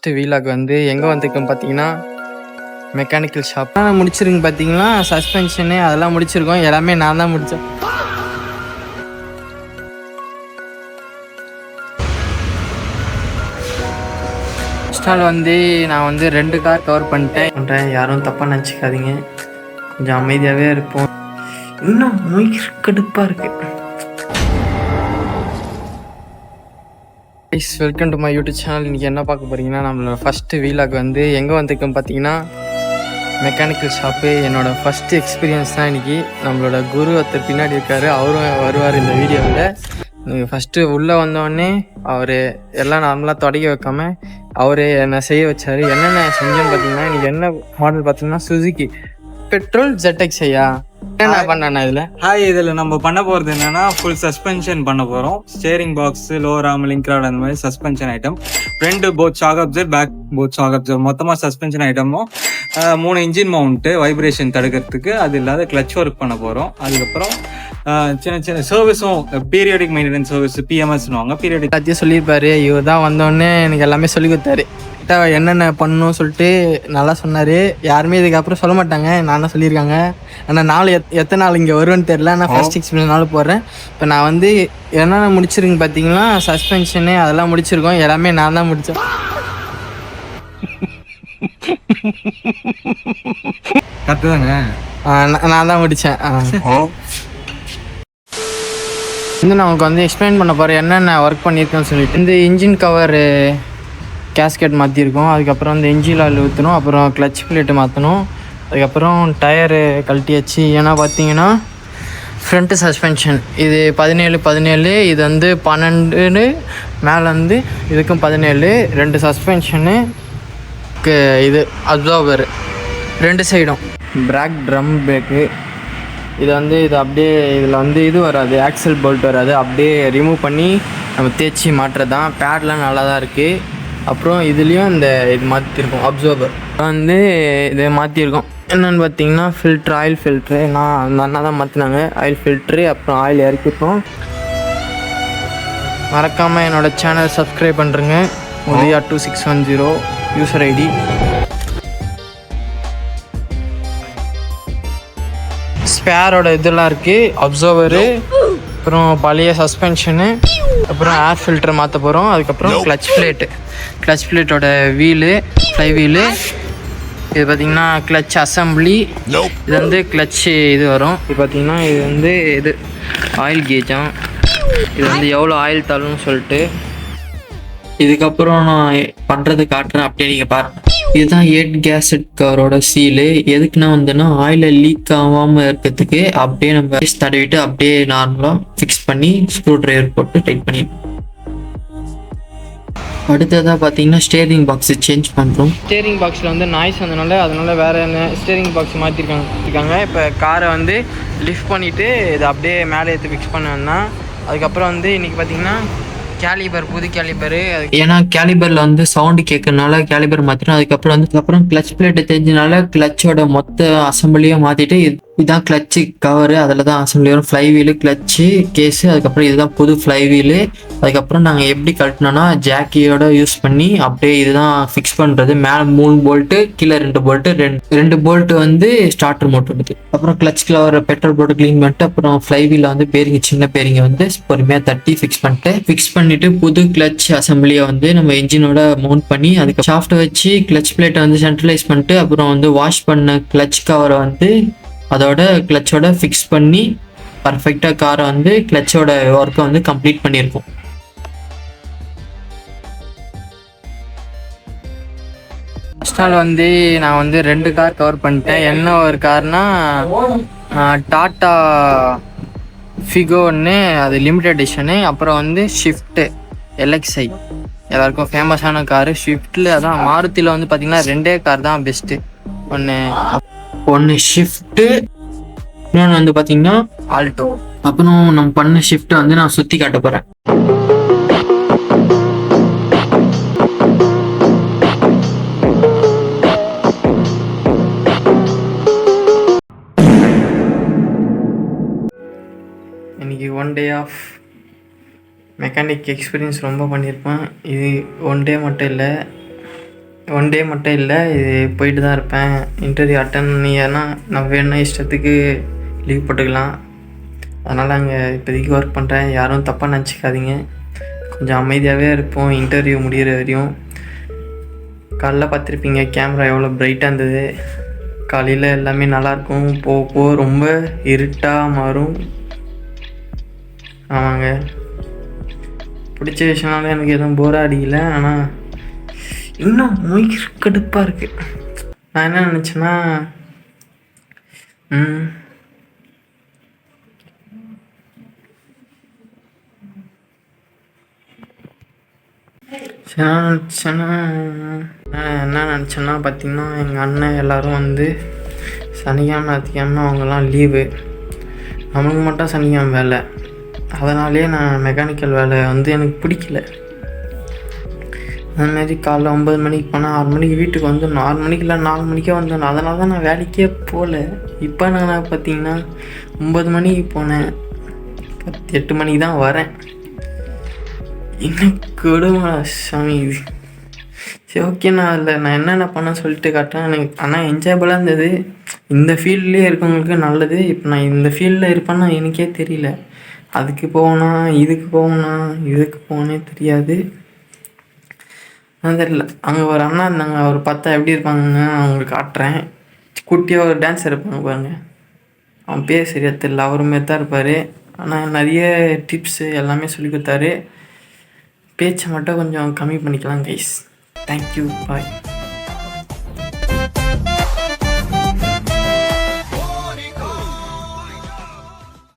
First vlog வந்து எங்கே வந்திருக்கோம் பார்த்தீங்கன்னா, மெக்கானிக்கல் ஷாப் தான் முடிச்சிருக்கு பார்த்தீங்கன்னா, சஸ்பென்ஷனு அதெல்லாம் முடிச்சிருக்கோம். எல்லாமே நான் தான் முடித்தேன். ஃபஸ்ட் நாள் வந்து நான் வந்து 2 கார் கவர் பண்ணிட்டேன். யாரும் தப்பாக நினச்சிக்காதீங்க, கொஞ்சம் அமைதியாகவே இருப்போம். இன்னும் கடுப்பாக இருக்குது. Welcome to my YouTube channel. இன்றைக்கி என்ன பார்க்க போகிறீங்கன்னா, நம்மளோட ஃபஸ்ட்டு வீலாக் வந்து எங்கே வந்திருக்கோம் பார்த்தீங்கன்னா, மெக்கானிக்கல் ஷாப்பு. என்னோடய ஃபஸ்ட்டு எக்ஸ்பீரியன்ஸ் தான் இன்றைக்கி. நம்மளோட குரு ஒருத்தர் பின்னாடி இருக்கார், அவரும் வருவார் இந்த வீடியோவில். ஃபஸ்ட்டு உள்ளே வந்தோடனே அவர் எல்லாம் நார்மலாக தொடங்கி வைக்காமல் அவர் என்னை செய்ய வச்சார். என்னென்ன செஞ்சோன்னு பார்த்தீங்கன்னா, இன்றைக்கி என்ன மாடல் பார்த்தீங்கன்னா, சுசுகி பெட்ரோல் ZX ஐயா. என்ன பண்ணேண்ணா இதில் நம்ம பண்ண போகிறது என்னென்னா, ஃபுல் சஸ்பென்ஷன் பண்ண போகிறோம். Steering box, lower arm, link rod, அந்த மாதிரி suspension item. Front both shock absorber, back both shock absorber, மொத்தமாக சஸ்பென்ஷன் ஐட்டமும் 3 இன்ஜின் மவுண்ட்டு வைப்ரேஷன் தடுக்கிறதுக்கு. அது இல்லாத கிளச் ஒர்க் பண்ண போகிறோம். அதுக்கப்புறம் சின்ன சின்ன சர்வீஸும், பீரியாடிக் மெயின்டெனன்ஸ் சர்வீஸ், PMSன்னுவாங்க. பீரியாடிக் எல்லாத்தையும் சொல்லியிருப்பாரு. இவர் தான் வந்தோடனே எனக்கு எல்லாமே சொல்லி கொடுத்தாரு. என்னென்ன பண்ணணும் சொல்லிட்டு நல்லா சொன்னார். யாருமே இதுக்கப்புறம் சொல்ல மாட்டாங்க, நான் தான் சொல்லியிருக்காங்க. ஆனால் நாள் எத்தனை நாள் இங்கே வருவேன்னு தெரில. நான் ஃபஸ்ட் எக்ஸ்பீரியன்ஸ் நாள் போடுறேன். இப்போ நான் வந்து என்னென்ன முடிச்சிருக்குன்னு பார்த்தீங்கன்னா, சஸ்பென்ஷனு அதெல்லாம் முடிச்சிருக்கோம். எல்லாமே நான் தான் முடித்தேன். கரெக்டுதாங்க, நான் தான் முடித்தேன். நான் உங்களுக்கு வந்து எக்ஸ்பிளைன் பண்ண போகிறேன் என்னென்ன ஒர்க் பண்ணியிருக்கேன்னு சொல்லிட்டு. இந்த இன்ஜின் கவரு கேஸ்கெட் மாற்றிருக்கோம். அதுக்கப்புறம் இந்த இன்ஜின் ஆயில் ஊற்றணும். அப்புறம் கிளச் பிளேட்டு மாற்றணும். அதுக்கப்புறம் டயரு கழட்டியாச்சு. ஏன்னா பார்த்தீங்கன்னா, ஃப்ரண்ட்டு சஸ்பென்ஷன் இது 17 இது வந்து 12, மேலே வந்து இதுக்கும் 17. 2 சஸ்பென்ஷனு, இது அப்சார்பர் 2 சைடும், பிரேக், ட்ரம் பிரேக்கு. இது வந்து இது அப்படியே இதில் வந்து இது வராது, ஆக்சல் போல்ட் வராது. அப்படியே ரிமூவ் பண்ணி நம்ம தேய்ச்சி மாட்டுறது தான். பேட்லாம் நல்லா தான் இருக்குது. அப்புறம் இதுலேயும் இந்த இது மாற்றிருக்கோம், அப்சர்வர் வந்து இது மாற்றிருக்கோம். என்னென்னு பார்த்தீங்கன்னா, ஃபில்ட்ரு, ஆயில் ஃபில்ட்ரு. நான் அந்த அண்ணா தான் மாற்றினாங்க. ஆயில் ஃபில்ட்ரு, அப்புறம் ஆயில் இறக்கிட்டோம். மறக்காமல் என்னோடய சேனல் சப்ஸ்கிரைப் பண்ணுறேங்க. Udaya 2610 user ID. ஸ்பேரோட இதெல்லாம் இருக்குது, அப்சர்வரு, அப்புறம் பழைய சஸ்பென்ஷனு, அப்புறம் ஏர் ஃபில்டர் மாற்ற போகிறோம். அதுக்கப்புறம் கிளச் பிளேட்டோட வீலு, ஃப்ளை வீலு. இது பார்த்திங்கன்னா கிளச் அசம்பிளி. இது வந்து கிளச்சு இது வரும். இது பார்த்திங்கன்னா இது வந்து இது ஆயில் கேஜாம். இது வந்து எவ்வளோ ஆயில் தள்ளுன்னு சொல்லிட்டு. இதுக்கப்புறம் நான் பண்ணுறது காட்டுறேன், அப்படியே நீங்கள் பாருங்கள். இதுதான் 8 கேசட் கவரோட சீலு. எதுக்குன்னா வந்துன்னா, ஆயிலை லீக் ஆகாமல் இருக்கிறதுக்கு. அப்படியே நம்ம தடவிட்டு அப்படியே நார்மலாக ஃபிக்ஸ் பண்ணி ஸ்க்ரூ ட்ரைவர் போட்டு டைட் பண்ணிடணும். அடுத்ததாக பார்த்தீங்கன்னா, ஸ்டேரிங் பாக்ஸு சேஞ்ச் பண்ணுறோம். ஸ்டேரிங் பாக்ஸில் வந்து நாய்ஸ் அதனால வேறு என்ன ஸ்டேரிங் பாக்ஸ் மாற்றிருக்காங்க. இப்போ காரை வந்து லிஃப்ட் பண்ணிவிட்டு இதை அப்படியே மேலே எடுத்து ஃபிக்ஸ் பண்ணுவேன்னா. அதுக்கப்புறம் வந்து இன்றைக்கி பார்த்தீங்கன்னா கேலிபர், புது கேலிபரு. ஏன்னா கேலிபரில் வந்து சவுண்டு கேட்கறதுனால கேலிபர் மாற்றிடும். அதுக்கப்புறம் கிளச் பிளேட்டை தெரிஞ்சதுனால கிளச்சோட மொத்த அசம்பிளியும் மாற்றிட்டு, இதுதான் கிளச்சு கவரு, அதில் தான் அசம்பிளி வரும். ஃப்ளை வீலு, கிளச்சு கேஸு, அதுக்கப்புறம் இதுதான் புது ஃப்ளை வீலு. அதுக்கப்புறம் நாங்கள் எப்படி கழட்டினோன்னா, ஜாக்கியோட யூஸ் பண்ணி அப்படியே இதுதான் ஃபிக்ஸ் பண்ணுறது. மேலே 3 போல்ட்டு, கீழே 2 போல்ட்டு, 2 போல்ட்டு வந்து ஸ்டார்டர் மோட்டருக்கு. அப்புறம் கிளச் கவர், பெட்ரோல் போட்டு க்ளீன் பண்ணிட்டு, அப்புறம் ஃப்ளை வீலில் வந்து பேரிங்க, சின்ன பேரிங்க வந்து பொறுமையாக தட்டி ஃபிக்ஸ் பண்ணிட்டு புது கிளச் அசம்பிளியை வந்து நம்ம இன்ஜினோட மவுண்ட் பண்ணி, அதுக்கு ஷாஃப்ட்டை வச்சு கிளச் பிளேட்டை வந்து சென்ட்ரலைஸ் பண்ணிட்டு, அப்புறம் வந்து வாஷ் பண்ண கிளச் கவரை வந்து அதோட கிளச்சோட ஃபிக்ஸ் பண்ணி பர்ஃபெக்டாக காரை வந்து கிளச்சோட ஒர்க்கை வந்து கம்ப்ளீட் பண்ணியிருக்கோம். ஃபஸ்ட் நாள் வந்து நான் வந்து 2 கார் கவர் பண்ணிட்டேன். என்ன ஒரு கார்னா, டாட்டா ஃபிகோ ஒன்று, அது லிமிடெட் எடிஷனு. அப்புறம் வந்து ஷிஃப்ட்டு LXi, எல்லாருக்கும் ஃபேமஸான காரு ஷிஃப்ட்டில். அதான் மாருதியில் வந்து பார்த்திங்கன்னா 2 கார் தான் பெஸ்ட்டு. ஒன்று ஷிஃப்ட்டு, இன்னொன்று வந்து பார்த்தீங்கன்னா ஆல்டோ. அப்புறம் நம்ம பண்ண ஷிஃப்ட்டை வந்து நான் சுற்றி காட்ட போகிறேன். இன்னைக்கு 1 டே ஆஃப் மெக்கானிக் எக்ஸ்பீரியன்ஸ் ரொம்ப பண்ணியிருப்பேன். இது 1 டே மட்டும் இல்லை, ஒன் டே மட்டும் இல்லை, இது போயிட்டு தான் இருப்பேன். இன்டர்வியூ அட்டன் பண்ணியேன்னா நான் வேணும்னா இஷ்டத்துக்கு லீவ் போட்டுக்கலாம். அதனால் அங்கே இப்போதைக்கு ஒர்க் பண்ணுறேன். யாரும் தப்பாக நினச்சிக்காதீங்க. கொஞ்சம் அமைதியாகவே இருப்போம் இன்டர்வியூ முடிகிற வரையும். காலைல பார்த்துருப்பீங்க கேமரா எவ்வளோ பிரைட்டாக இருந்தது. காலையில் எல்லாமே நல்லாயிருக்கும், போக போக ரொம்ப இருட்டாக மாறும். ஆமாங்க, பிடிச்ச விஷயம்னால எனக்கு எதுவும் போராக அடிக்கலை. ஆனால் இன்னும் உயிர் கடுப்பாக இருக்குது. நான் என்ன நினச்சேன்னா என்ன நினச்சேன்னா பார்த்திங்கன்னா, எங்கள் அண்ணன் எல்லோரும் வந்து சனிக்கிழமை ஞாயிற்றுக்கிழமை அவங்கெல்லாம் லீவு, நம்மளுக்கு மட்டும் சனிக்கிழமை வேலை. அதனாலேயே நான் மெக்கானிக்கல் வேலை வந்து எனக்கு பிடிக்கல. அதுமாரி காலைல 9 மணிக்கு போனால் 6 மணிக்கு வீட்டுக்கு வந்து 6 மணிக்கு இல்லை 4 மணிக்கே வந்தேன். அதனால தான் நான் வேலைக்கே போகல. இப்போ நான் பார்த்திங்கன்னா 9 மணிக்கு போனேன், 8 மணிக்கு தான் வரேன். இன்னும் கொடுமை சாமி இது. சரி, ஓகே, நான் என்னென்ன பண்ணேன்னு சொல்லிட்டு காட்டேன். எனக்கு ஆனால் என்ஜாயபுளாக இருந்தது. இந்த ஃபீல்ட்லேயே இருக்கவங்களுக்கு நல்லது. இப்போ நான் இந்த ஃபீல்டில் இருப்பேன்னா எனக்கே தெரியல. அதுக்கு போகணா, இதுக்கு போகணா, இதுக்கு போகணே தெரியாது. தெரியல. அங்கே ஒரு அண்ணா இருந்தாங்க, அவர் பார்த்தா எப்படி இருப்பாங்கன்னு அவங்களுக்கு காட்டுறேன். குட்டியாக ஒரு டான்ஸ் இருப்பாங்க பாருங்க, அவன் பேர் சரியா தெரியல, அவருமே தான் இருப்பார். ஆனால் நிறைய டிப்ஸு எல்லாமே சொல்லி கொடுத்தாரு. பேச்சை மட்டும் கொஞ்சம் கம்மி பண்ணிக்கலாம் கைஸ். தேங்க்யூ, பாய்.